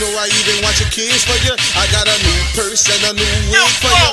know I even watch your kids for you. I got a new purse and a new wig for you.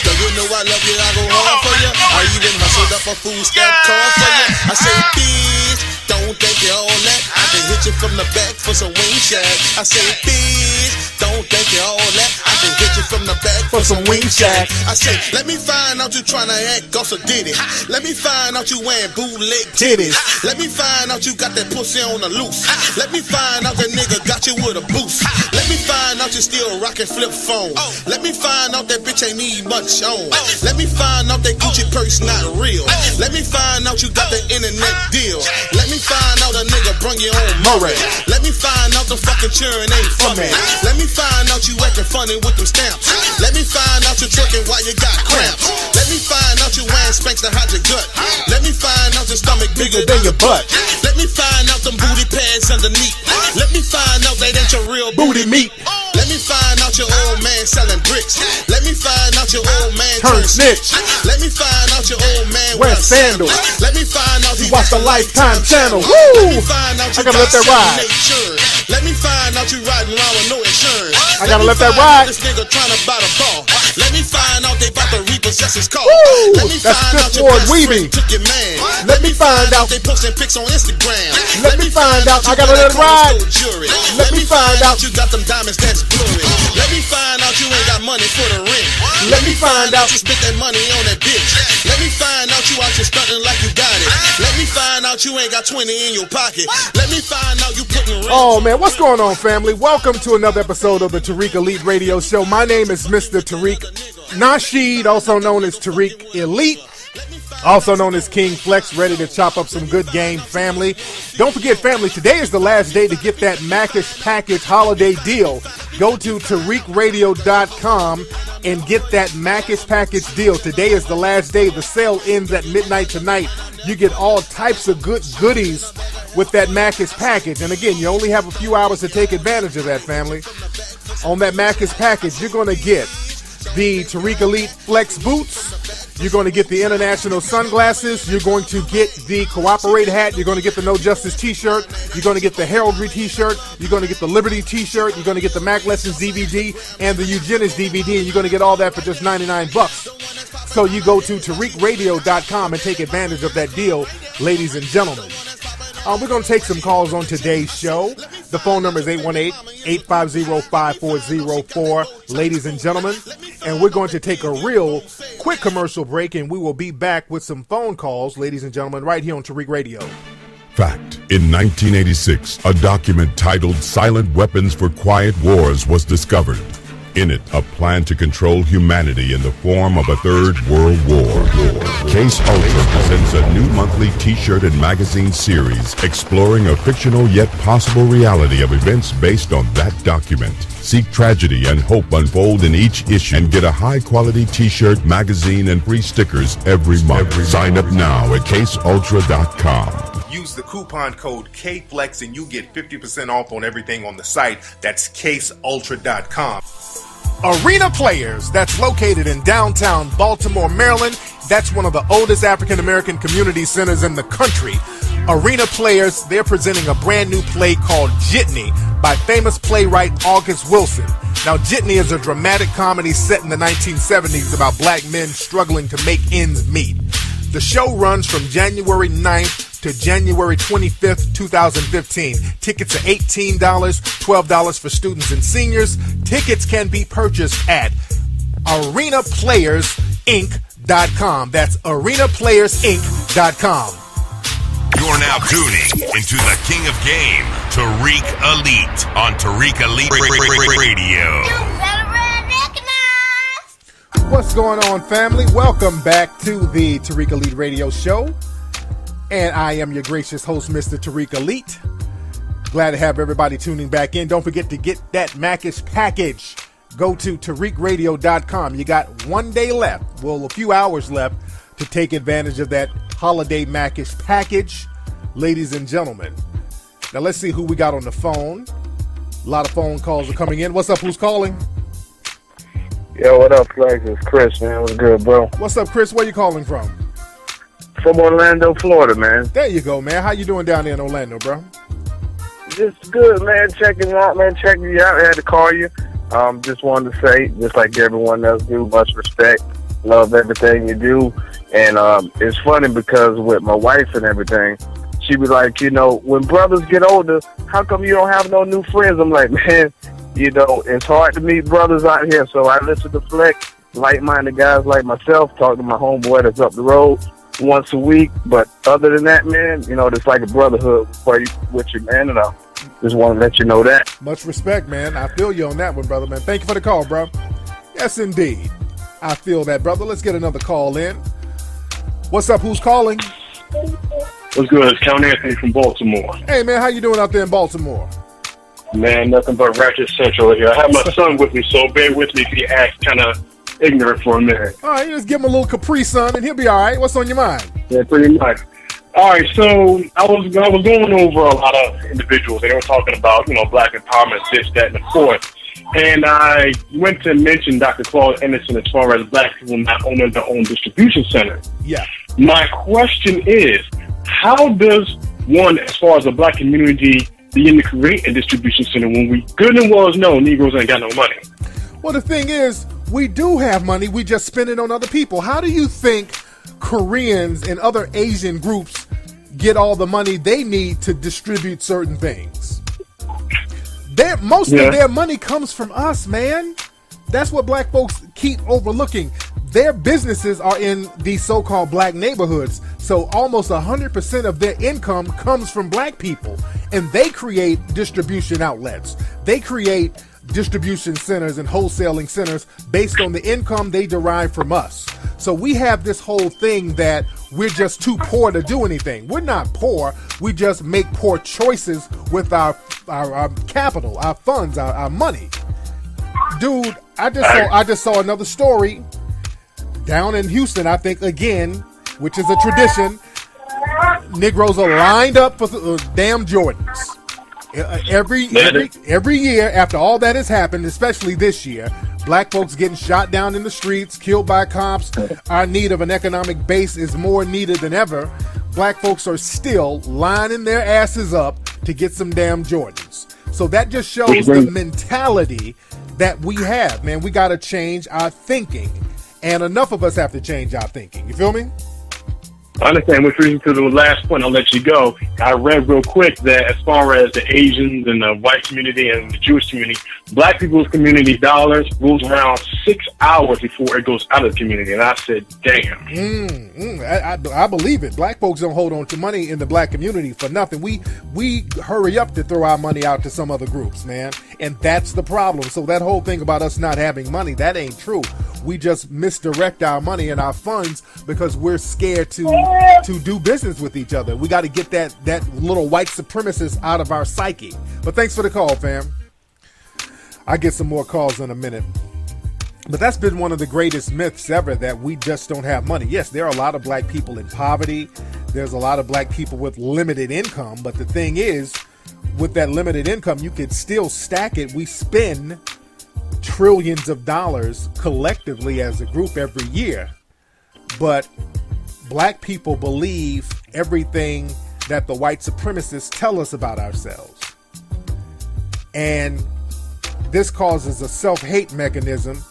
Do you know I love you? I go hard for you. I even hustled up a food stamp card for you. I say, bitch, don't think you all that. I can hit you from the back for some wing shack. I say, bitch, don't think you all that. I can hit you from the back for some wing shack. I say, let me find out you tryna act Gossa did it. Let me find out you wearing bootleg titties. Let me find out you got that pussy on the loose. Let me find out that nigga got you with a boost. Let me find out you still rockin' flip phone. Let me find out that bitch ain't need much on. Let me find out that Gucci purse not real. Let me find out you got the internet deal. Let me find out a nigga bring you on Murray. Let me find out the fucking churn ain't for me. Let me find out you acting funny with them stamps. Let me find out you twerking while you got cramps. Let me find out you wearing Spanx to hide your gut. Let me find out your stomach bigger than your butt. Let me find out them booty pads underneath. Let me find out that ain't your real booty meat. Let me find out your old man selling bricks. Let me find out your old man turn snitch. Let me find out your old man wear sandals. Let me find out he watch the Lifetime channel. Let me find out you I gotta let that ride. Let me find out you riding around with no insurance. I gotta let that ride. This nigga trying to buy the ball. Let me find out they about to repossess his car. Woo! Let me That's find out Fifth your Ward best Weaving. friend took your man. Let me find out they posting pics on Instagram. Let me find out I gotta let it ride. Let me find out you got them diamonds that's blurry. Let me find out you ain't got money for the rent. Let me find out you spent that money on that bitch. Let me find out you out here stunting like you got it. Let me find out you ain't got 20 in your pocket. Let me find out you putting rent. Oh man, what's going on, family? Welcome to another episode of the Tariq Elite Radio Show. My name is Mr. Tariq Nasheed, also known as Tariq Elite, also known as King Flex, ready to chop up some good game, family. Don't forget, family, today is the last day to get that Macish Package holiday deal. Go to TariqRadio.com and get that Macish Package deal. Today is the last day. The sale ends at midnight tonight. You get all types of good goodies with that Macish Package. And again, you only have a few hours to take advantage of that, family. On that Macish Package, you're going to get the Tariq Elite Flex Boots. You're going to get the International Sunglasses. You're going to get the Cooperate Hat. You're going to get the No Justice T-shirt. You're going to get the Heraldry T-shirt. You're going to get the Liberty T-shirt. You're going to get the Mac Lessons DVD and the Eugenics DVD. And you're going to get all that for just $99. So you go to TariqRadio.com and take advantage of that deal, ladies and gentlemen. We're going to take some calls on today's show. The phone number is 818-850-5404, ladies and gentlemen. And we're going to take a real quick commercial break, and we will be back with some phone calls, ladies and gentlemen, right here on Tariq Radio. Fact. In 1986, a document titled Silent Weapons for Quiet Wars was discovered. In it, a plan to control humanity in the form of a third world war. Case Ultra presents a new monthly t-shirt and magazine series exploring a fictional yet possible reality of events based on that document. Seek tragedy and hope unfold in each issue and get a high-quality t-shirt, magazine, and free stickers every month. Sign up now at CaseUltra.com. Use the coupon code KFLEX and you get 50% off on everything on the site. That's CaseUltra.com. Arena Players, that's located in downtown Baltimore, Maryland. That's one of the oldest African-American community centers in the country. Arena Players, they're presenting a brand new play called Jitney by famous playwright August Wilson. Now, Jitney is a dramatic comedy set in the 1970s about black men struggling to make ends meet. The show runs from January 9th to January 25th, 2015. Tickets are $18, $12 for students and seniors. Tickets can be purchased at arenaplayersinc.com. That's arenaplayersinc.com. You're now tuning into the King of Game, Tariq Elite, on Tariq Elite Radio. What's going on, family? Welcome back to the Tariq Elite Radio Show. And I am your gracious host, Mr. Tariq Elite. Glad to have everybody tuning back in. Don't forget to get that Macish Package. Go to TariqRadio.com. You got 1 day left, well, a few hours left to take advantage of that holiday Macish Package, ladies and gentlemen. Now let's see who we got on the phone. A lot of phone calls are coming in. What's up? Who's calling? Yo, what up, Flex? It's Chris, man. What's good, bro? What's up, Chris? Where you calling from? From Orlando, Florida, man. There you go, man. How you doing down there in Orlando, bro? Just good, man. Checking you out, man. Checking you out. I had to call you. Just wanted to say, just like everyone else do, much respect. Love everything you do. And it's funny because with my wife and everything, she was like, you know, when brothers get older, how come you don't have no new friends? I'm like, man, you know, it's hard to meet brothers out here. So I listen to Flex, like-minded guys like myself, talk to my homeboy that's up the road once a week. But other than that, man, you know, it's like a brotherhood with you, man. And I just want to let you know that. Much respect, man. I feel you on that one, brother, man. Thank you for the call, bro. Yes, indeed. I feel that, brother. Let's get another call in. What's up? Who's calling? What's good? It's Count Anthony from Baltimore. Hey, man, how you doing out there in Baltimore? Man, nothing but Ratchet Central here. I have my son with me, so bear with me if he acts kind of ignorant for a minute. All right, you just give him a little Capri Sun, and he'll be all right. What's on your mind? Yeah, pretty much. All right, so I was going over a lot of individuals. They were talking about, you know, black empowerment, this, that, and the fourth. And I went to mention Dr. Claude Anderson as far as black people not owning their own distribution center. Yeah. My question is, how does one, as far as the black community, begin to create a distribution center when we good and well know Negroes ain't got no money? Well, the thing is, we do have money. We just spend it on other people. How do you think Koreans and other Asian groups get all the money they need to distribute certain things? Most of their money comes from us, man. That's what black folks keep overlooking. Their businesses are in these so-called black neighborhoods. So almost 100% of their income comes from black people. And they create distribution outlets. They create distribution centers and wholesaling centers based on the income they derive from us. So we have this whole thing that we're just too poor to do anything. We're not poor. We just make poor choices with our capital, our funds, our money. Dude, I just saw another story down in Houston, I think, again, which is a tradition. Negroes are lined up for damn Jordans. Every year after all that has happened, especially this year, black folks getting shot down in the streets, killed by cops. Our need of an economic base is more needed than ever. Black folks are still lining their asses up to get some damn Jordans. So that just shows the mentality that we have, man. We got to change our thinking. And enough of us have to change our thinking. You feel me? I understand. Which brings me to the last point. I'll let you go. I read real quick that as far as the Asians and the white community and the Jewish community, black people's community dollars goes around 6 hours before it goes out of the community. And I said, damn. I believe it. Black folks don't hold on to money in the black community for nothing. We hurry up to throw our money out to some other groups, man. And that's the problem. So that whole thing about us not having money, that ain't true. We just misdirect our money and our funds because we're scared to do business with each other. We got to get that little white supremacist out of our psyche. But thanks for the call, fam. I get some more calls in a minute. But that's been one of the greatest myths ever, that we just don't have money. Yes, there are a lot of black people in poverty. There's a lot of black people with limited income. But the thing is, with that limited income, you could still stack it. We spend trillions of dollars collectively as a group every year. But black people believe everything that the white supremacists tell us about ourselves. And this causes a self-hate mechanism,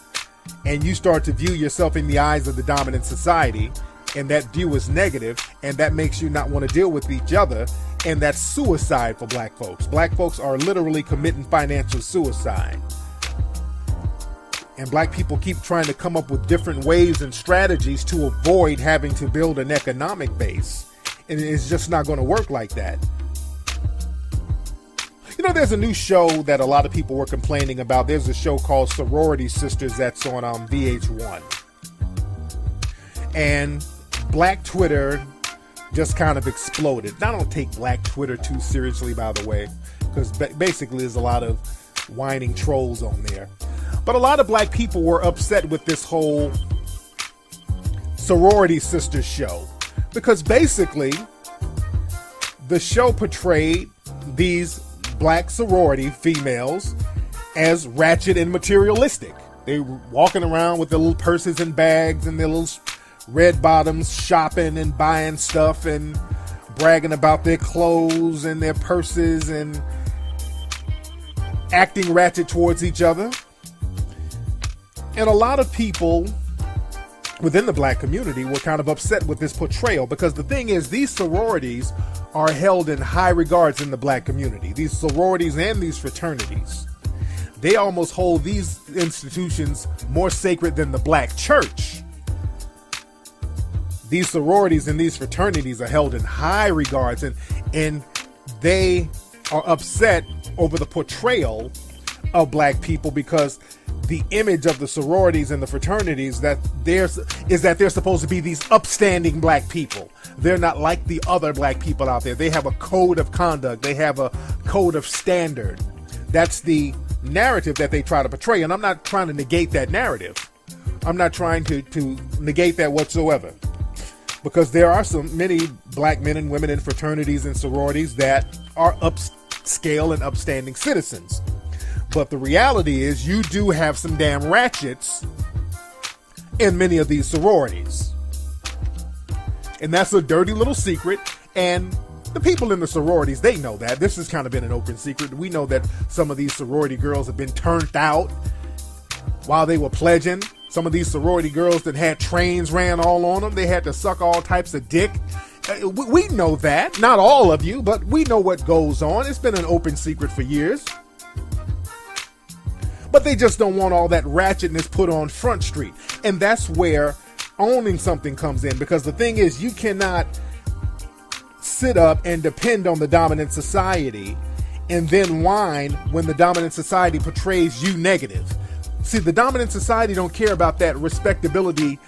and you start to view yourself in the eyes of the dominant society, and that view is negative, and that makes you not want to deal with each other, and that's suicide for black folks. Black folks are literally committing financial suicide. And black people keep trying to come up with different ways and strategies to avoid having to build an economic base. And it's just not going to work like that. You know, there's a new show that a lot of people were complaining about. There's a show called Sorority Sisters that's on VH1. And black Twitter just kind of exploded. I don't take black Twitter too seriously, by the way, because basically there's a lot of whining trolls on there. But a lot of black people were upset with this whole Sorority Sisters show, because basically the show portrayed these black sorority females as ratchet and materialistic. They were walking around with their little purses and bags and their little red bottoms, shopping and buying stuff and bragging about their clothes and their purses and acting ratchet towards each other. And a lot of people within the black community were kind of upset with this portrayal, because the thing is, these sororities are held in high regards in the black community. These sororities and these fraternities, they almost hold these institutions more sacred than the black church. These sororities and these fraternities are held in high regards, and they are upset over the portrayal of black people, because the image of the sororities and the fraternities is that they're supposed to be these upstanding black people. They're not like the other black people out there. They have a code of conduct. They have a code of standard. That's the narrative that they try to portray. And I'm not trying to negate that narrative. I'm not trying to negate that whatsoever. Because there are many black men and women in fraternities and sororities that are upscale and upstanding citizens. But the reality is, you do have some damn ratchets in many of these sororities. And that's a dirty little secret. And the people in the sororities, they know that. This has kind of been an open secret. We know that some of these sorority girls have been turned out while they were pledging. Some of these sorority girls that had trains ran all on them. They had to suck all types of dick. We know that. Not all of you, but we know what goes on. It's been an open secret for years. But they just don't want all that ratchetness put on Front Street. And that's where owning something comes in. Because the thing is, you cannot sit up and depend on the dominant society and then whine when the dominant society portrays you negative. See, the dominant society don't care about that respectability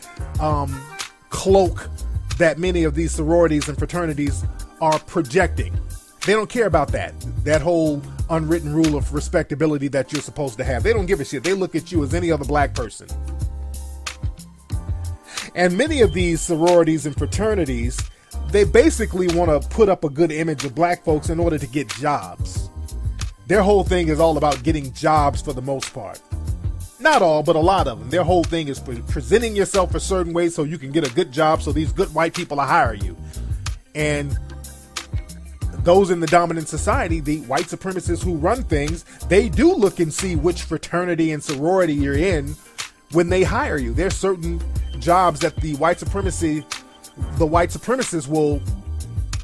cloak that many of these sororities and fraternities are projecting. They don't care about that whole unwritten rule of respectability that you're supposed to have. They don't give a shit. They look at you as any other black person. And many of these sororities and fraternities, they basically want to put up a good image of black folks in order to get jobs. Their whole thing is all about getting jobs for the most part. Not all, but a lot of them. Their whole thing is presenting yourself a certain way so you can get a good job, so these good white people will hire you. And those in the dominant society, the white supremacists who run things, they do look and see which fraternity and sorority you're in when they hire you. There's certain jobs that the white supremacists will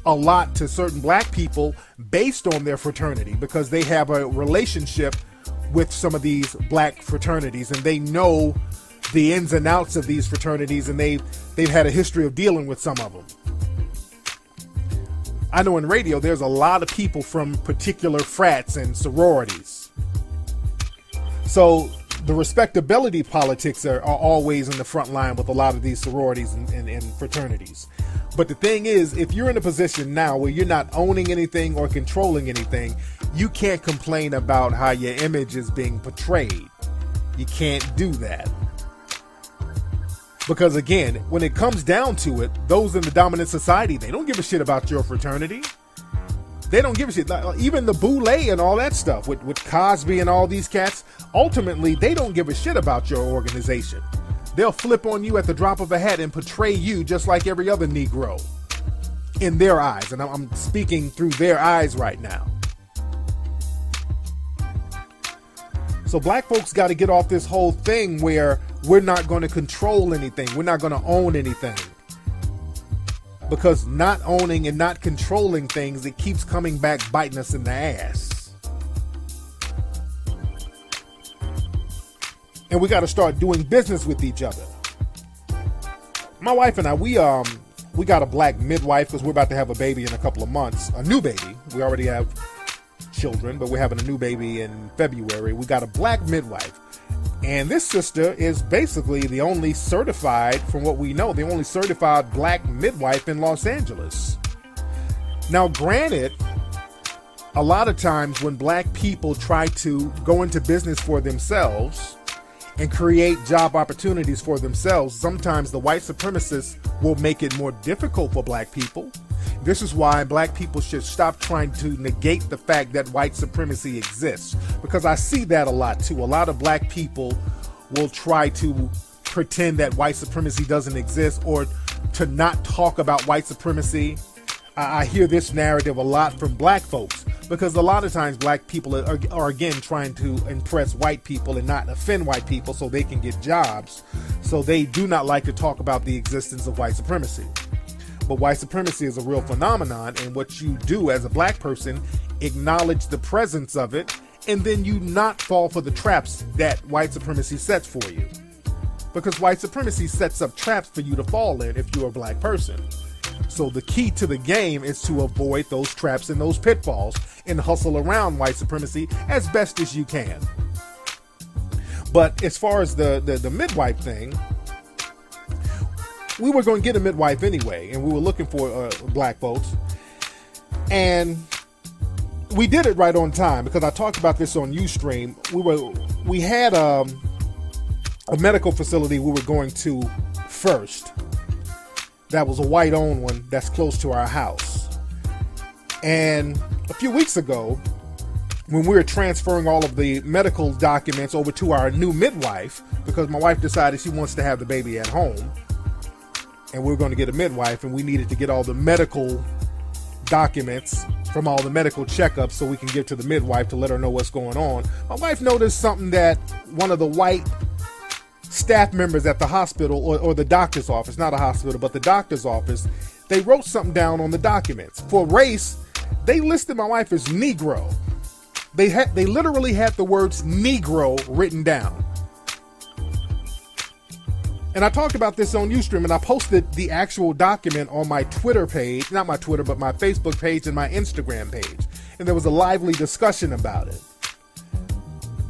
allot to certain black people based on their fraternity, because they have a relationship with some of these black fraternities, and they know the ins and outs of these fraternities, and they've had a history of dealing with some of them. I know in radio, there's a lot of people from particular frats and sororities. So the respectability politics are always in the front line with a lot of these sororities and fraternities. But the thing is, if you're in a position now where you're not owning anything or controlling anything, you can't complain about how your image is being portrayed. You can't do that. Because again, when it comes down to it, those in the dominant society, they don't give a shit about your fraternity. They don't give a shit. Even the Boule and all that stuff with Cosby and all these cats, ultimately, they don't give a shit about your organization. They'll flip on you at the drop of a hat and portray you just like every other Negro in their eyes. And I'm speaking through their eyes right now. So black folks got to get off this whole thing where we're not going to control anything. We're not going to own anything. Because not owning and not controlling things, it keeps coming back biting us in the ass. And we got to start doing business with each other. My wife and I, we got a black midwife because we're about to have a baby in a couple of months. A new baby. We already have children, but we're having a new baby in February. We got a black midwife. And this sister is basically the only certified, from what we know, the only certified black midwife in Los Angeles. Now, granted, a lot of times when black people try to go into business for themselves and create job opportunities for themselves, sometimes the white supremacists will make it more difficult for black people. This is why black people should stop trying to negate the fact that white supremacy exists. Because I see that a lot too. A lot of black people will try to pretend that white supremacy doesn't exist or to not talk about white supremacy. I hear this narrative a lot from black folks. because a lot of times black people are again trying to impress white people and not offend white people so they can get jobs. So they do not like to talk about the existence of white supremacy. But white supremacy is a real phenomenon, and what you do as a black person, acknowledge the presence of it, and then you not fall for the traps that white supremacy sets for you. Because white supremacy sets up traps for you to fall in if you're a black person. So the key to the game is to avoid those traps and those pitfalls and hustle around white supremacy as best as you can. But as far as the midwife thing, we were going to get a midwife anyway, and we were looking for black folks. And we did it right on time, because I talked about this on Ustream. We had a medical facility we were going to first. That was a white-owned one that's close to our house. And a few weeks ago, when we were transferring all of the medical documents over to our new midwife, because my wife decided she wants to have the baby at home, and we were going to get a midwife, and we needed to get all the medical documents from all the medical checkups so we can give to the midwife to let her know what's going on. My wife noticed something that one of the white staff members at the hospital or the doctor's office, not a hospital, but the doctor's office, they wrote something down on the documents. For race, they listed my wife as Negro. They literally had the words Negro written down. And I talked about this on Ustream, and I posted the actual document on my Twitter page, not my Twitter, but my Facebook page and my Instagram page. And there was a lively discussion about it.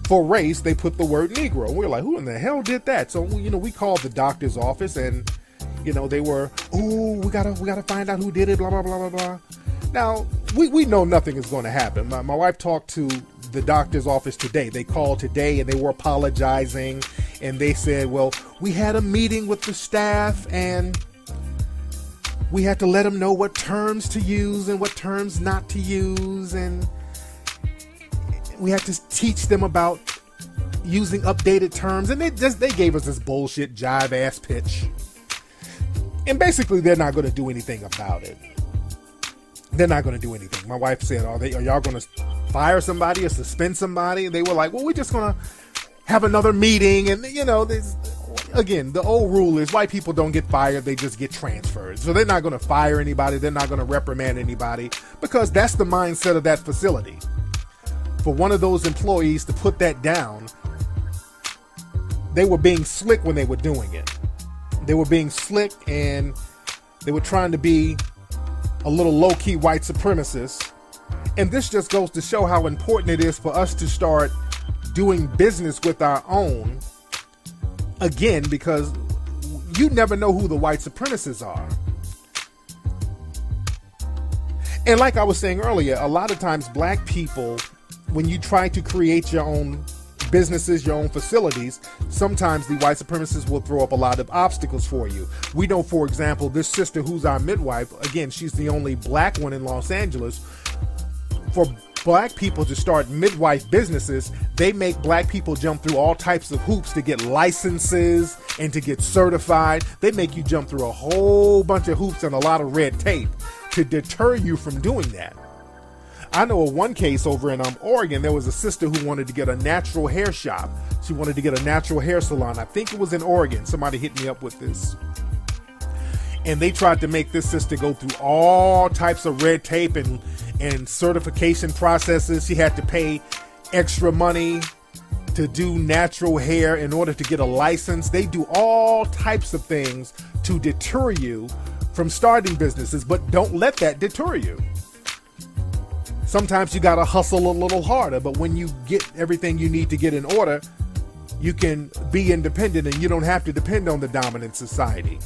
For race, they put the word Negro. We were like, who in the hell did that? So, we called the doctor's office, and, they were, we gotta find out who did it, blah, blah, blah, blah, blah. Now, we know nothing is going to happen. My wife talked to the doctor's office today. They called today, and they were apologizing, and they said, well, we had a meeting with the staff, and we had to let them know what terms to use and what terms not to use, and we had to teach them about using updated terms, and they gave us this bullshit jive ass pitch. And basically, they're not going to do anything about it. They're not going to do anything. My wife said, are y'all going to fire somebody or suspend somebody? And they were like, well, we're just going to have another meeting. And, again, the old rule is white people don't get fired. They just get transferred. So they're not going to fire anybody. They're not going to reprimand anybody, because that's the mindset of that facility. For one of those employees to put that down, they were being slick when they were doing it. They were being slick, and they were trying to be a little low-key white supremacist. And this just goes to show how important it is for us to start doing business with our own, again, because you never know who the white supremacists are. And like I was saying earlier, a lot of times black people, when you try to create your own businesses, your own facilities, sometimes the white supremacists will throw up a lot of obstacles for you. We know, for example, this sister who's our midwife, again, she's the only black one in Los Angeles. For black people to start midwife businesses, they make black people jump through all types of hoops to get licenses and to get certified. They make you jump through a whole bunch of hoops and a lot of red tape to deter you from doing that. I know of one case over in Oregon, there was a sister who wanted to get a natural hair shop. She wanted to get a natural hair salon. I think it was in Oregon. Somebody hit me up with this. And they tried to make this sister go through all types of red tape and certification processes. She had to pay extra money to do natural hair in order to get a license. They do all types of things to deter you from starting businesses, but don't let that deter you. Sometimes you got to hustle a little harder, but when you get everything you need to get in order, you can be independent and you don't have to depend on the dominant society.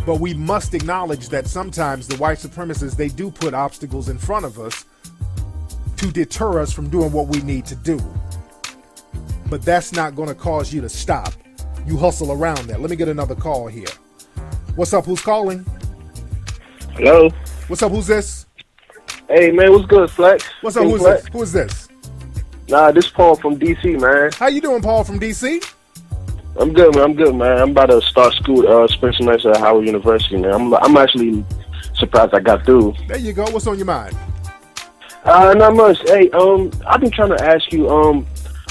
But we must acknowledge that sometimes the white supremacists, they do put obstacles in front of us to deter us from doing what we need to do. But that's not going to cause you to stop. You hustle around that. Let me get another call here. What's up? Who's calling? Hello. What's up? Who's this? Hey, man, what's good, Flex? What's up? Who's this? Who is this? Nah, this Paul from D.C., man. How you doing, Paul from D.C.? I'm good, man. I'm about to start school, spring semester at Howard University, man. I'm actually surprised I got through. There you go. What's on your mind? Not much. Hey, I've been trying to ask you,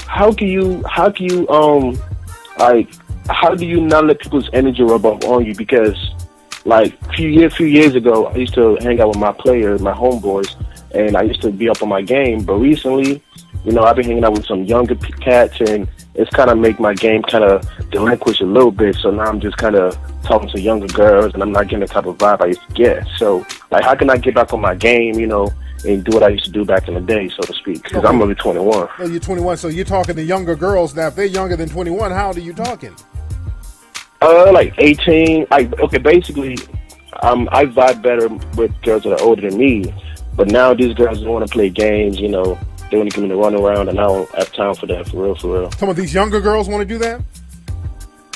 how do you not let people's energy rub off on you? Because, like, a few years ago, I used to hang out with my players, my homeboys, and I used to be up on my game. But recently, you know, I've been hanging out with some younger cats, and it's kind of make my game kind of delinquish a little bit. So now I'm just kind of talking to younger girls, and I'm not getting the type of vibe I used to get. So, like, how can I get back on my game, you know, and do what I used to do back in the day, so to speak? Because I'm only 21. Oh, you're 21, so you're talking to younger girls. Now, if they're younger than 21, how old are you talking? Like 18. Okay, basically, I vibe better with girls that are older than me. But now these girls don't want to play games, you know. They want to give me the run around, and I don't have time for that, for real. Some of these younger girls want to do that?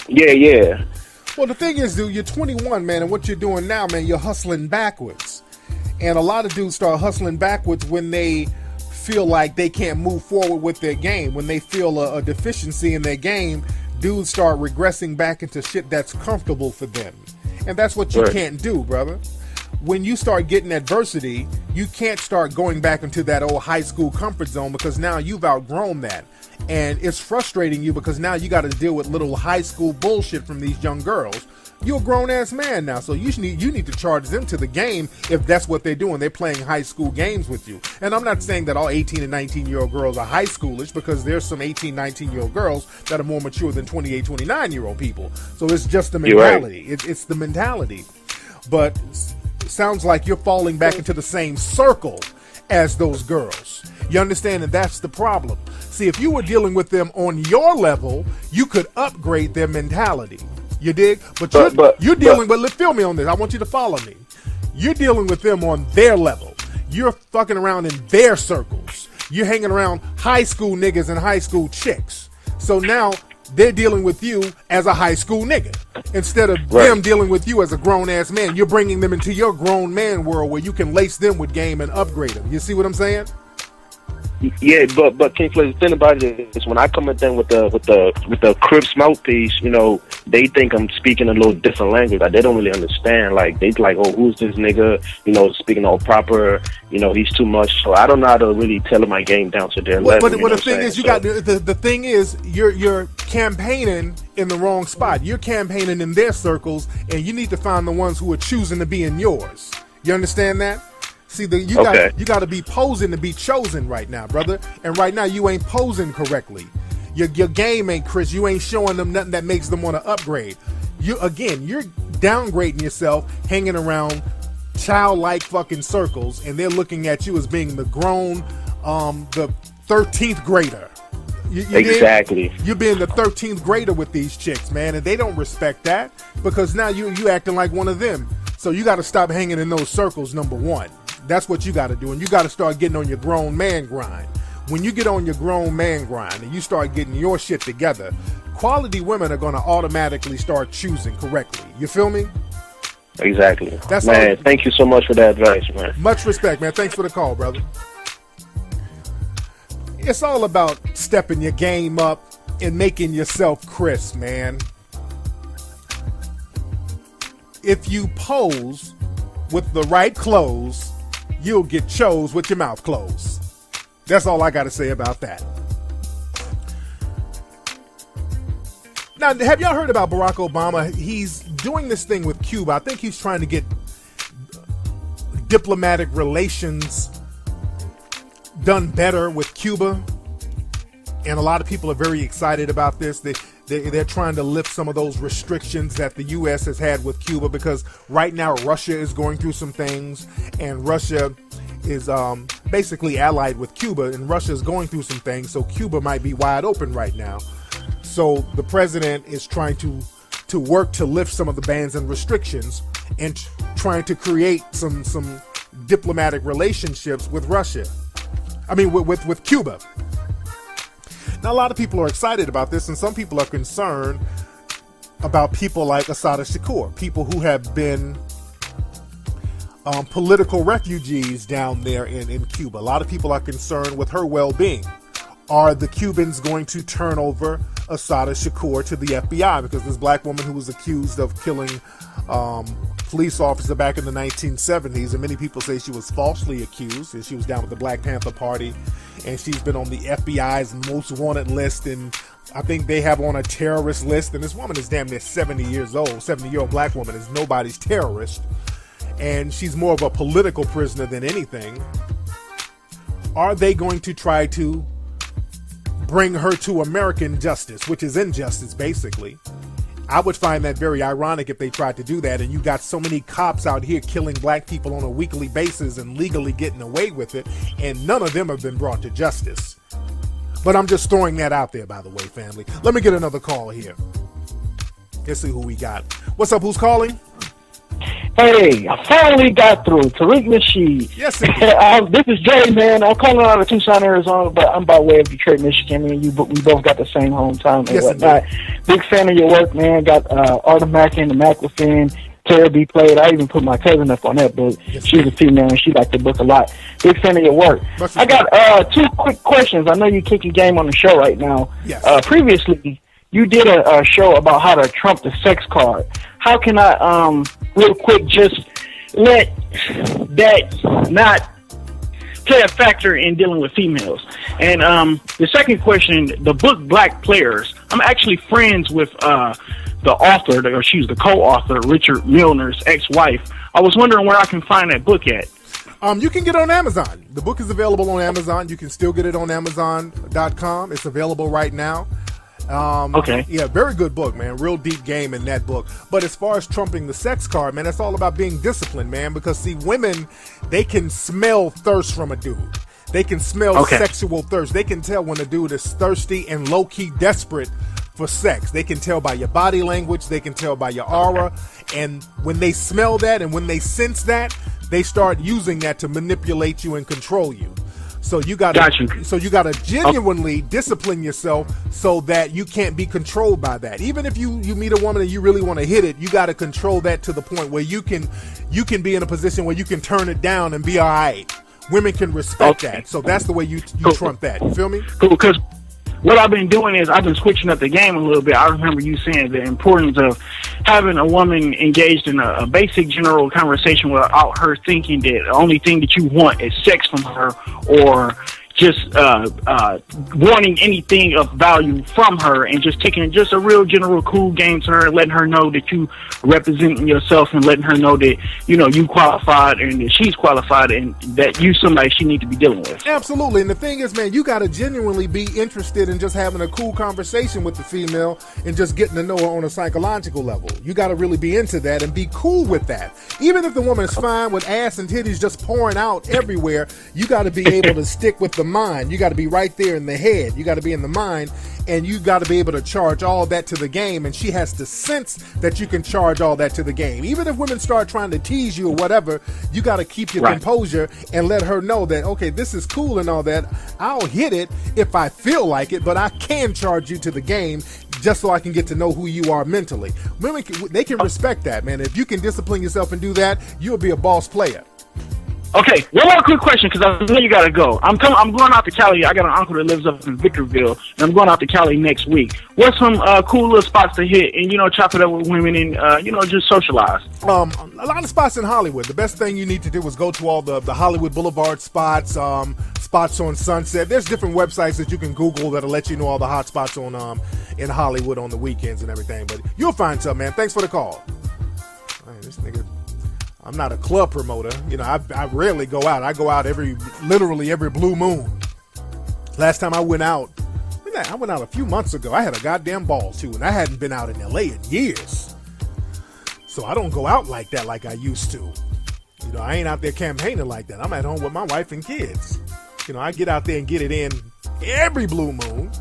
Yeah. Well, the thing is, dude, you're 21, man, and what you're doing now, man, you're hustling backwards. And a lot of dudes start hustling backwards when they feel like they can't move forward with their game. When they feel a deficiency in their game, dudes start regressing back into shit that's comfortable for them. And that's what you can't do, brother. When you start getting adversity, you can't start going back into that old high school comfort zone, because now you've outgrown that. And it's frustrating you because now you got to deal with little high school bullshit from these young girls. You're a grown-ass man now, so you need to charge them to the game if that's what they're doing. They're playing high school games with you. And I'm not saying that all 18 and 19-year-old girls are high schoolish, because there's some 18, 19-year-old girls that are more mature than 28, 29-year-old people. So it's just the mentality. Right. It's the mentality. But it sounds like you're falling back into the same circle as those girls. You understand? And that's the problem. See, if you were dealing with them on your level, you could upgrade their mentality. You dig? But you're dealing with, feel me on this. I want you to follow me. You're dealing with them on their level. You're fucking around in their circles. You're hanging around high school niggas and high school chicks. So now they're dealing with you as a high school nigga instead of them dealing with you as a grown-ass man. You're bringing them into your grown man world where you can lace them with game and upgrade them. You see what I'm saying? Yeah, but King Flex, the thing about it is when I come at them with the Crips mouthpiece, you know, they think I'm speaking a little different language. Like, they don't really understand. Like, they like, oh, who's this nigga? You know, speaking all proper. You know, he's too much. So I don't know how to really tailor my game down to their level. But the thing is, the thing is, you're campaigning in the wrong spot. You're campaigning in their circles, and you need to find the ones who are choosing to be in yours. You understand that? See, you got to be posing to be chosen right now, brother. And right now, you ain't posing correctly. Your game ain't Chris. You ain't showing them nothing that makes them want to upgrade. You're downgrading yourself, hanging around childlike fucking circles, and they're looking at you as being the grown, the 13th grader. Exactly. You're being the 13th grader with these chicks, man, and they don't respect that because now you acting like one of them. So you got to stop hanging in those circles, number one. That's what you got to do, and you got to start getting on your grown man grind. When you get on your grown man grind and you start getting your shit together, quality women are going to automatically start choosing correctly. You feel me? Exactly. Man, thank you so much for that advice, man. Much respect, man. Thanks for the call, brother. It's all about stepping your game up and making yourself crisp, man. If you pose with the right clothes, you'll get chose with your mouth closed. That's all I got to say about that. Now, have y'all heard about Barack Obama? He's doing this thing with Cuba. I think he's trying to get diplomatic relations done better with Cuba. And a lot of people are very excited about this. They're trying to lift some of those restrictions that the U.S. has had with Cuba, because right now Russia is going through some things, and Russia is basically allied with Cuba, and Russia is going through some things, so Cuba might be wide open right now. So the president is trying to work to lift some of the bans and restrictions and trying to create some diplomatic relationships with Russia. I mean, with Cuba. Now, a lot of people are excited about this, and some people are concerned about people like Assata Shakur, people who have been political refugees down there in Cuba. A lot of people are concerned with her well-being. are the Cubans going to turn over Assata Shakur to the FBI? Because this black woman who was accused of killing police officer back in the 1970s, and many people say she was falsely accused, and she was down with the Black Panther Party, and she's been on the FBI's most wanted list, and I think they have on a terrorist list, and this woman is damn near 70 years old. 70-year-old black woman is nobody's terrorist, and she's more of a political prisoner than anything. Are they going to try to bring her to American justice, which is injustice, basically? I would find that very ironic if they tried to do that, and you got so many cops out here killing black people on a weekly basis and legally getting away with it, and none of them have been brought to justice. But I'm just throwing that out there, by the way, family. Let me get another call here. Let's see who we got. What's up? Who's calling? Hey, I finally got through. Tariq Nasheed. Yes, this is Jay, man. I'm calling out of Tucson, Arizona, but I'm by way of Detroit, Michigan. Me and we both got the same hometown and whatnot. Big fan of your work, man. Got Arda Mack and the Macklefin. Tara B played. I even put my cousin up on that book. She's a female and she liked the book a lot. Big fan of your work. I got 2 quick questions. I know you're kicking game on the show right now. Yes. Previously, you did a show about how to trump the sex card. How can I, real quick, just let that not play a factor in dealing with females? And the second question, the book Black Players, I'm actually friends with the author, or she's the co-author, Richard Milner's ex-wife. I was wondering where I can find that book at. You can get it on Amazon. The book is available on Amazon. You can still get it on Amazon.com. It's available right now. Okay. Yeah, very good book, man. Real deep game in that book. But as far as trumping the sex card, man, it's all about being disciplined, man. Because, see, women, they can smell thirst from a dude. They can smell sexual thirst. They can tell when a dude is thirsty and low-key desperate for sex. They can tell by your body language. They can tell by your aura. And when they smell that and when they sense that, they start using that to manipulate you and control you. So you gotta genuinely discipline yourself so that you can't be controlled by that. Even if you meet a woman and you really want to hit it, you got to control that to the point where you can be in a position where you can turn it down and be all right. Women can respect that. So that's the way you trump that. You feel me? Cool, because what I've been doing is I've been switching up the game a little bit. I remember you saying the importance of having a woman engaged in a basic general conversation without her thinking that the only thing that you want is sex from her, or just wanting anything of value from her, and just taking just a real general cool game to her, letting her know that you representing yourself and letting her know that, you know, you qualified and that she's qualified and that you somebody she need to be dealing with. Absolutely. And the thing is, man, you got to genuinely be interested in just having a cool conversation with the female and just getting to know her on a psychological level. You got to really be into that and be cool with that. Even if the woman is fine with ass and titties just pouring out everywhere, you got to be able to stick with the mind. You got to be right there in the head. You got to be in the mind, and you got to be able to charge all that to the game, and she has to sense that you can charge all that to the game. Even if women start trying to tease you or whatever, you got to keep your composure and let her know that, okay, this is cool and all that. I'll hit it if I feel like it, but I can charge you to the game just so I can get to know who you are mentally. Women, they can respect that, man. If you can discipline yourself and do that, you'll be a boss player. Okay, one more quick question, because I know you gotta go. I'm going out to Cali. I got an uncle that lives up in Victorville, and I'm going out to Cali next week. What's some cool little spots to hit and, you know, chop it up with women and, you know, just socialize? A lot of spots in Hollywood. The best thing you need to do is go to all the Hollywood Boulevard spots, spots on Sunset. There's different websites that you can Google that'll let you know all the hot spots on in Hollywood on the weekends and everything. But you'll find something, man. Thanks for the call. Man, this nigga. I'm not a club promoter. You know, I rarely go out. I go out literally every blue moon. Last time I went out a few months ago. I had a goddamn ball too, and I hadn't been out in LA in years. So I don't go out like that like I used to. You know, I ain't out there campaigning like that. I'm at home with my wife and kids. You know, I get out there and get it in every blue moon.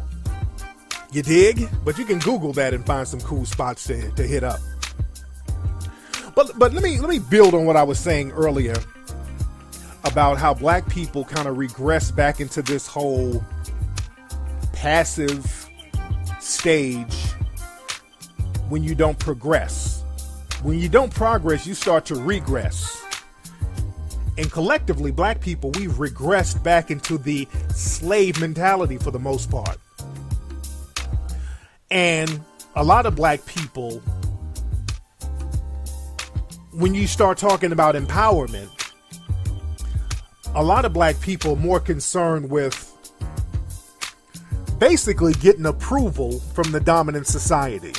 You dig? But you can Google that and find some cool spots to hit up. But let me build on what I was saying earlier about how black people kind of regress back into this whole passive stage when you don't progress. When you don't progress, you start to regress. And collectively, black people, we've regressed back into the slave mentality for the most part. And a lot of black people, when you start talking about empowerment, a lot of black people are more concerned with basically getting approval from the dominant society.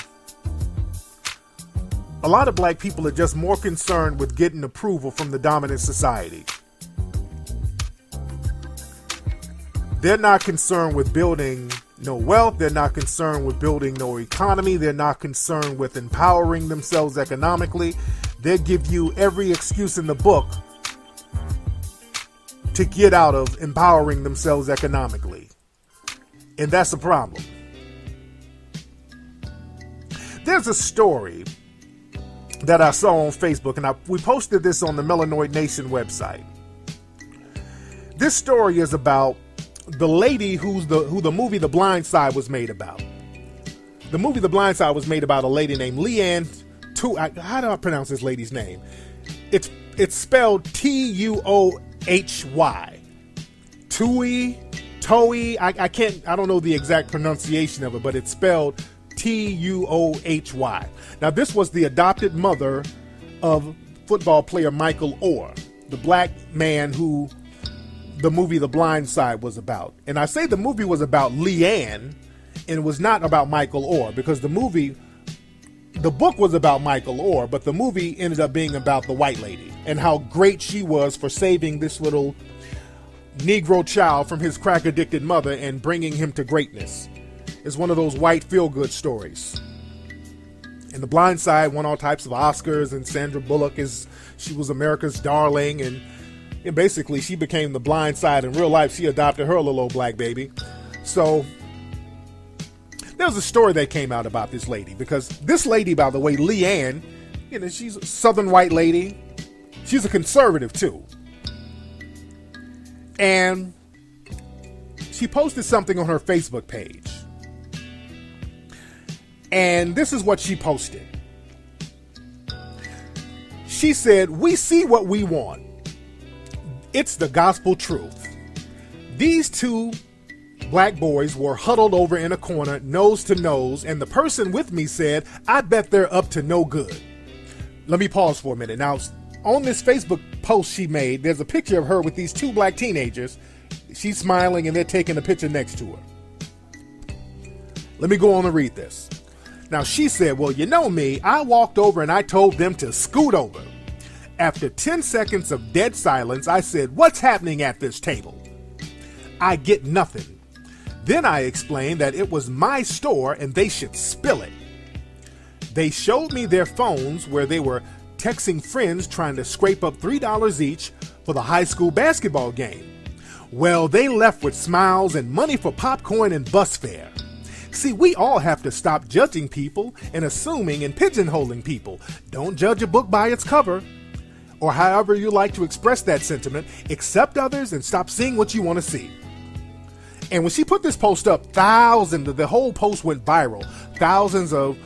A lot of black people are just more concerned with getting approval from the dominant society. They're not concerned with building no wealth. They're not concerned with building no economy. They're not concerned with empowering themselves economically. They give you every excuse in the book to get out of empowering themselves economically. And that's a problem. There's a story that I saw on Facebook, and we posted this on the Melanoid Nation website. This story is about the lady who the movie The Blind Side was made about. The movie The Blind Side was made about a lady named Leanne. How do I pronounce this lady's name? It's spelled Tuohy. Toey. I don't know the exact pronunciation of it, but it's spelled Tuohy. Now, this was the adopted mother of football player Michael Orr, the black man who the movie The Blind Side was about. And I say the movie was about Leanne, and it was not about Michael Orr, because the book was about Michael Orr, but the movie ended up being about the white lady and how great she was for saving this little Negro child from his crack-addicted mother and bringing him to greatness. It's one of those white feel-good stories. And The Blind Side won all types of Oscars, and Sandra Bullock she was America's darling, and basically she became the blind side in real life. She adopted her little old black baby. So there was a story that came out about this lady, because this lady, by the way, Leanne, she's a southern white lady. She's a conservative too. And she posted something on her Facebook page. And this is what she posted. She said, "We see what we want. It's the gospel truth. These two black boys were huddled over in a corner, nose to nose, and the person with me said, I bet they're up to no good." Let me pause for a minute. Now, on this Facebook post she made, there's a picture of her with these two black teenagers. She's smiling and they're taking a picture next to her. Let me go on and read this. Now, she said, "Well, you know me, I walked over and I told them to scoot over. After 10 seconds of dead silence, I said, 'What's happening at this table?' I get nothing. Then I explained that it was my store and they should spill it. They showed me their phones where they were texting friends trying to scrape up $3 each for the high school basketball game. Well, they left with smiles and money for popcorn and bus fare. See, we all have to stop judging people and assuming and pigeonholing people. Don't judge a book by its cover. Or however you like to express that sentiment, accept others and stop seeing what you want to see." And when she put this post up, the whole post went viral. Thousands of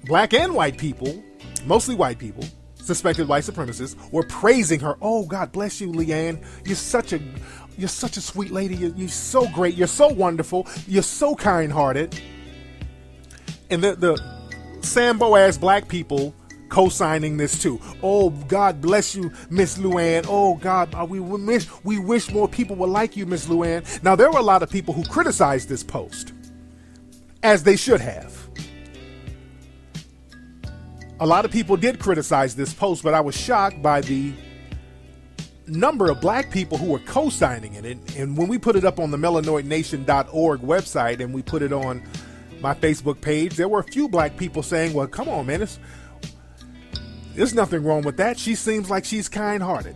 black and white people, mostly white people, suspected white supremacists, were praising her. "Oh, God bless you, Leanne. You're such a sweet lady. You're so great. You're so wonderful. You're so kind-hearted." And the Sambo-ass black people co-signing this too. "Oh, God bless you, Miss Luann. Oh, God, we wish more people were like you, Miss Luann." Now, there were a lot of people who criticized this post, as they should have. A lot of people did criticize this post, but I was shocked by the number of black people who were co-signing it. And when we put it up on the melanoidnation.org website and we put it on my Facebook page, there were a few black people saying, "Well, come on, man, there's nothing wrong with that. She seems like she's kind-hearted."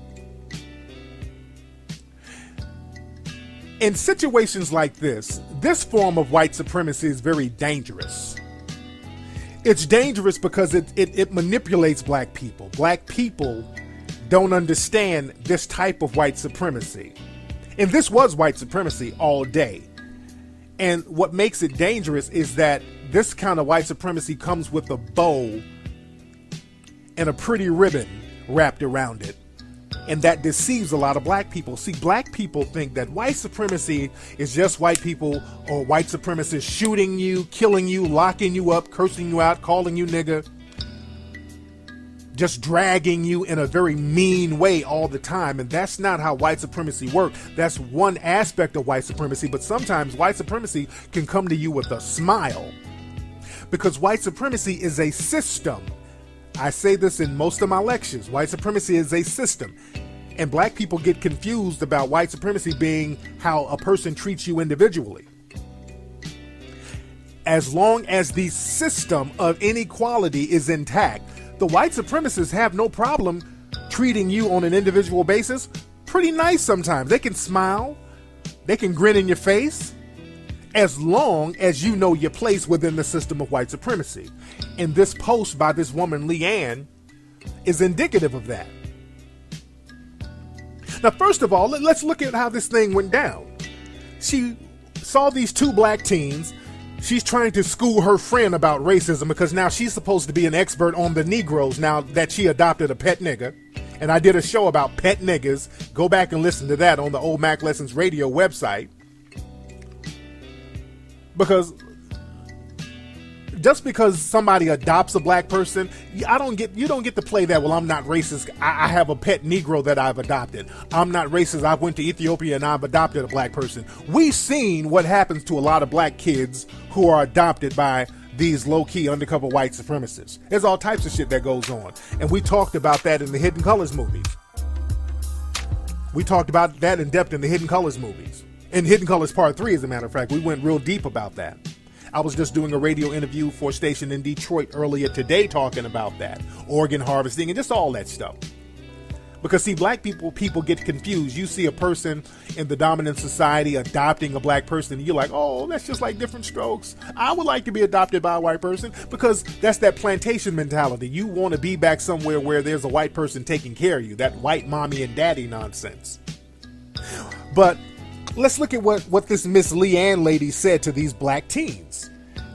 In situations like this form of white supremacy is very dangerous. It's dangerous because it manipulates black people. Black people don't understand this type of white supremacy. And this was white supremacy all day. And what makes it dangerous is that this kind of white supremacy comes with a bow and a pretty ribbon wrapped around it. And that deceives a lot of black people. See, black people think that white supremacy is just white people or white supremacists shooting you, killing you, locking you up, cursing you out, calling you nigger, just dragging you in a very mean way all the time. And that's not how white supremacy works. That's one aspect of white supremacy, but sometimes white supremacy can come to you with a smile, because white supremacy is a system. I say this in most of my lectures. White supremacy is a system. And black people get confused about white supremacy being how a person treats you individually. As long as the system of inequality is intact, the white supremacists have no problem treating you on an individual basis pretty nice sometimes. They can smile, they can grin in your face, as long as you know your place within the system of white supremacy. And this post by this woman, Leanne, is indicative of that. Now, first of all, let's look at how this thing went down. She saw these two black teens. She's trying to school her friend about racism because now she's supposed to be an expert on the Negroes now that she adopted a pet nigger. And I did a show about pet niggers. Go back and listen to that on the Old Mac Lessons Radio website. Because just because somebody adopts a black person, you don't get to play that. Well, I'm not racist. I have a pet Negro that I've adopted. I'm not racist. I went to Ethiopia and I've adopted a black person. We've seen what happens to a lot of black kids who are adopted by these low-key undercover white supremacists. There's all types of shit that goes on. And we talked about that in the Hidden Colors movies. We talked about that in depth in the Hidden Colors movies. In Hidden Colors Part 3, as a matter of fact, we went real deep about that. I was just doing a radio interview for a station in Detroit earlier today talking about that. Organ harvesting and just all that stuff. Because see, black people get confused. You see a person in the dominant society adopting a black person, and you're like, oh, that's just like different strokes. I would like to be adopted by a white person, because that's that plantation mentality. You want to be back somewhere where there's a white person taking care of you. That white mommy and daddy nonsense. But let's look at what this Miss Leanne lady said to these black teens.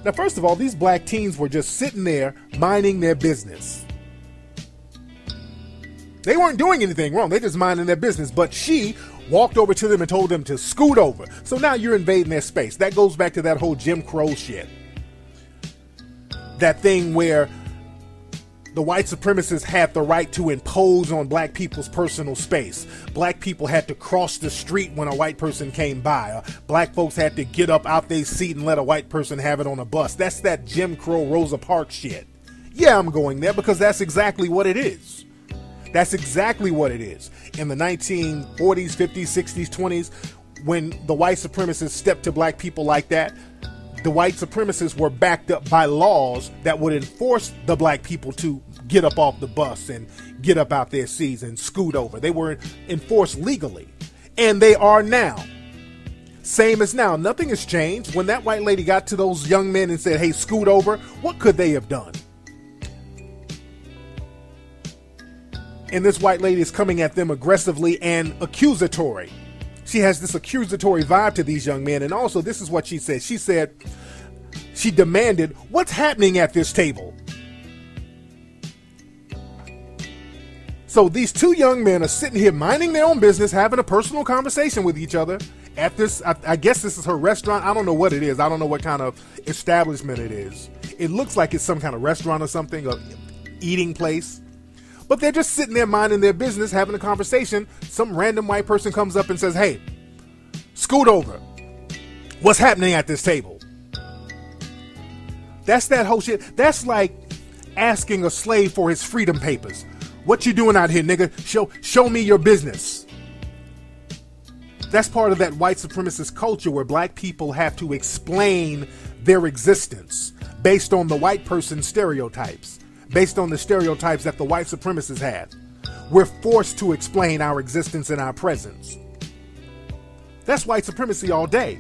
Now, first of all, these black teens were just sitting there minding their business. They weren't doing anything wrong. They're just minding their business. But she walked over to them and told them to scoot over. So now you're invading their space. That goes back to that whole Jim Crow shit. That thing where the white supremacists had the right to impose on black people's personal space. Black people had to cross the street when a white person came by. Black folks had to get up out their seat and let a white person have it on a bus. That's that Jim Crow Rosa Parks shit. Yeah, I'm going there because that's exactly what it is. That's exactly what it is. In the 1940s, 50s, 60s, 20s, when the white supremacists stepped to black people like that, the white supremacists were backed up by laws that would enforce the black people to get up off the bus and get up out their seats and scoot over. They were enforced legally. And they are now. Same as now. Nothing has changed. When that white lady got to those young men and said, hey, scoot over, what could they have done? And this white lady is coming at them aggressively and accusatory. She has this accusatory vibe to these young men. And also, this is what she said. She said, she demanded, what's happening at this table? So these two young men are sitting here minding their own business, having a personal conversation with each other at this, I guess this is her restaurant. I don't know what it is. I don't know what kind of establishment it is. It looks like it's some kind of restaurant or something, or eating place. But they're just sitting there minding their business, having a conversation. Some random white person comes up and says, hey, scoot over. What's happening at this table? That's that whole shit. That's like asking a slave for his freedom papers. What you doing out here, nigga? Show me your business. That's part of that white supremacist culture where black people have to explain their existence based on the white person's stereotypes. Based on the stereotypes that the white supremacists had. We're forced to explain our existence and our presence. That's white supremacy all day.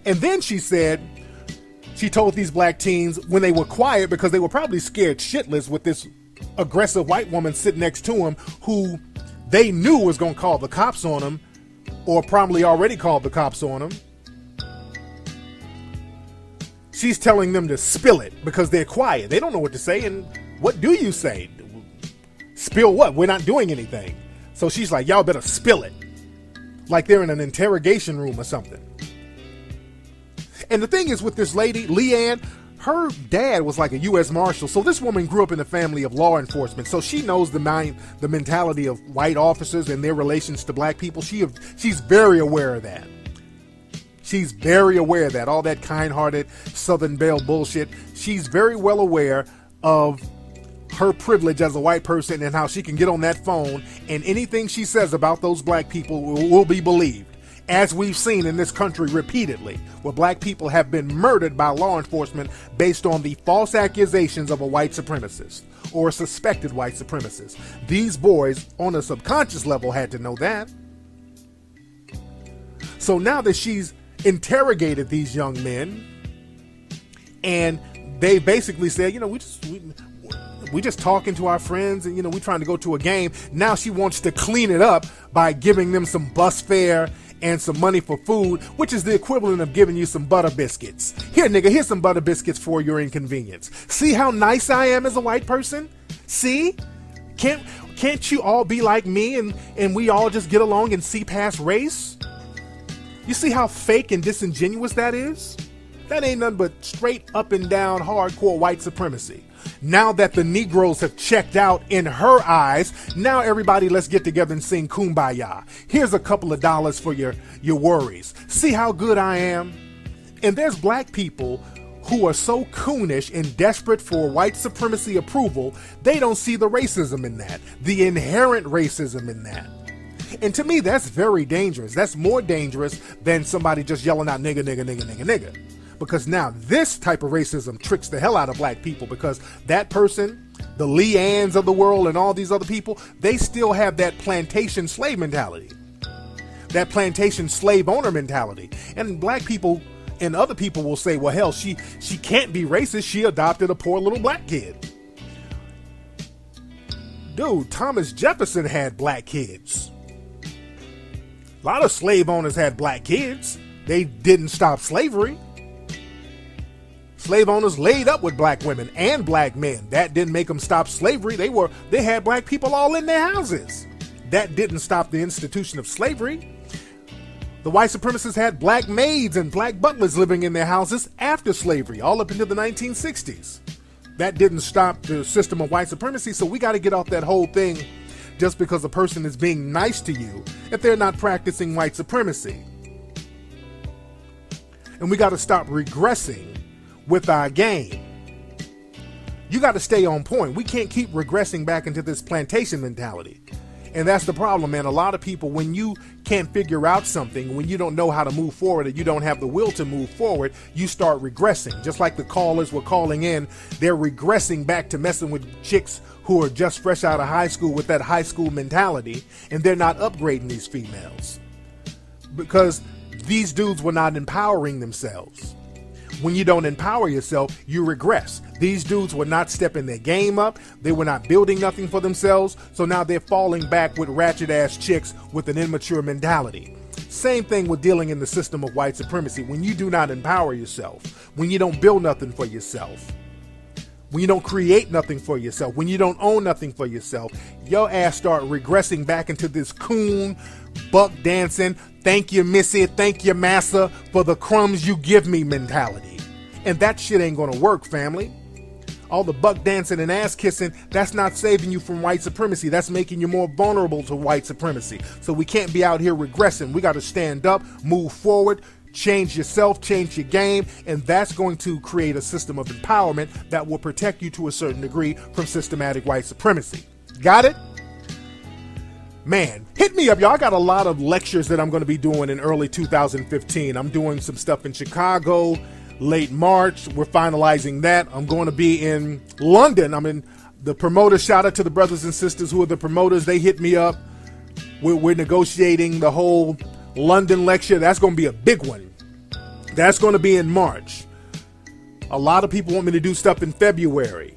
And then she said, she told these black teens when they were quiet because they were probably scared shitless with this aggressive white woman sitting next to him who they knew was going to call the cops on him, or probably already called the cops on him. She's telling them to spill it because they're quiet. They don't know what to say. And what do you say? Spill what? We're not doing anything. So she's like, y'all better spill it. Like they're in an interrogation room or something. And the thing is with this lady, Leanne, her dad was like a U.S. Marshal. So this woman grew up in a family of law enforcement. So she knows the mentality of white officers and their relations to black people. She's very aware of that. She's very aware of that. All that kind-hearted Southern Belle bullshit. She's very well aware of her privilege as a white person and how she can get on that phone and anything she says about those black people will be believed. As we've seen in this country repeatedly, where black people have been murdered by law enforcement based on the false accusations of a white supremacist or a suspected white supremacist. These boys, on a subconscious level, had to know that. So now that she's interrogated these young men, and they basically said, we just talking to our friends, and we trying to go to a game. Now she wants to clean it up by giving them some bus fare and some money for food, which is the equivalent of giving you some butter biscuits. Here, nigga, here's some butter biscuits for your inconvenience. See how nice I am as a white person? See? Can't you all be like me and we all just get along and see past race? You see how fake and disingenuous that is? That ain't nothing but straight up and down hardcore white supremacy. Now that the Negroes have checked out in her eyes, now everybody let's get together and sing Kumbaya. Here's a couple of dollars for your worries. See how good I am? And there's black people who are so coonish and desperate for white supremacy approval, they don't see the racism in that, the inherent racism in that. And to me, that's very dangerous. That's more dangerous than somebody just yelling out nigga, nigga, nigga, nigga, nigga. Because now this type of racism tricks the hell out of black people, because that person, the Leannes of the world and all these other people, they still have that plantation slave mentality, that plantation slave owner mentality. And black people and other people will say, well, hell, she can't be racist. She adopted a poor little black kid. Dude, Thomas Jefferson had black kids. A lot of slave owners had black kids. They didn't stop slavery. Slave owners laid up with black women and black men. That didn't make them stop slavery. They had black people all in their houses. That didn't stop the institution of slavery. The white supremacists had black maids and black butlers living in their houses after slavery, all up into the 1960s. That didn't stop the system of white supremacy. So we got to get off that whole thing just because a person is being nice to you if they're not practicing white supremacy. And we got to stop regressing with our game. You got to stay on point. We can't keep regressing back into this plantation mentality. And that's the problem, man. A lot of people, when you can't figure out something, when you don't know how to move forward, or you don't have the will to move forward, you start regressing. Just like the callers were calling in, they're regressing back to messing with chicks who are just fresh out of high school with that high school mentality, and they're not upgrading these females because these dudes were not empowering themselves. When you don't empower yourself, you regress. These dudes were not stepping their game up. They were not building nothing for themselves. So now they're falling back with ratchet ass chicks with an immature mentality. Same thing with dealing in the system of white supremacy. When you do not empower yourself, when you don't build nothing for yourself, when you don't create nothing for yourself, when you don't own nothing for yourself, your ass start regressing back into this coon, buck dancing, thank you, missy, thank you, massa, for the crumbs you give me mentality. And that shit ain't gonna work, family. All the buck dancing and ass kissing, that's not saving you from white supremacy. That's making you more vulnerable to white supremacy. So we can't be out here regressing. We gotta stand up, move forward, change yourself, change your game, and that's going to create a system of empowerment that will protect you to a certain degree from systematic white supremacy. Got it? Man, hit me up, y'all. I got a lot of lectures that I'm going to be doing in early 2015. I'm doing some stuff in Chicago, late March. We're finalizing that. I'm going to be in London. I'm in the promoters. Shout out to the brothers and sisters who are the promoters. They hit me up. We're negotiating the whole London lecture. That's going to be a big one. That's going to be in March. A lot of people want me to do stuff in February.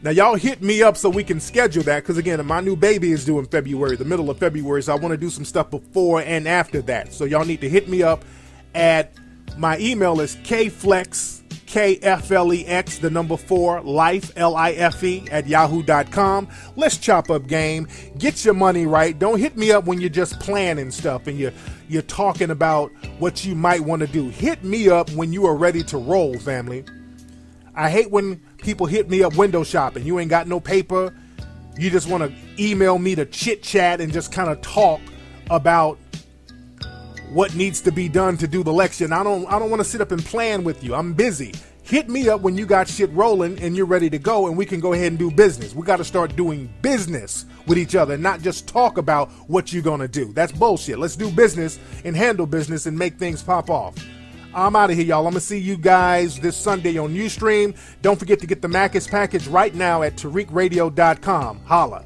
Now, y'all hit me up so we can schedule that, because, again, my new baby is due in February, the middle of February, so I want to do some stuff before and after that. So y'all need to hit me up at, my email is kflex, TRIKFLEX, the number 4, life, LIFE, at yahoo.com. Let's chop up game. Get your money right. Don't hit me up when you're just planning stuff and you're talking about what you might want to do. Hit me up when you are ready to roll, family. I hate when people hit me up window shopping. You ain't got no paper. You just want to email me to chit chat and just kind of talk about what needs to be done to do the election. I don't want to sit up and plan with you. I'm busy. Hit me up when you got shit rolling and you're ready to go, and we can go ahead and do business. We got to start doing business with each other, not just talk about what you're going to do. That's bullshit. Let's do business and handle business and make things pop off. I'm out of here, y'all. I'm going to see you guys this Sunday on Ustream. Don't forget to get the Macus package right now at TariqRadio.com. Holla.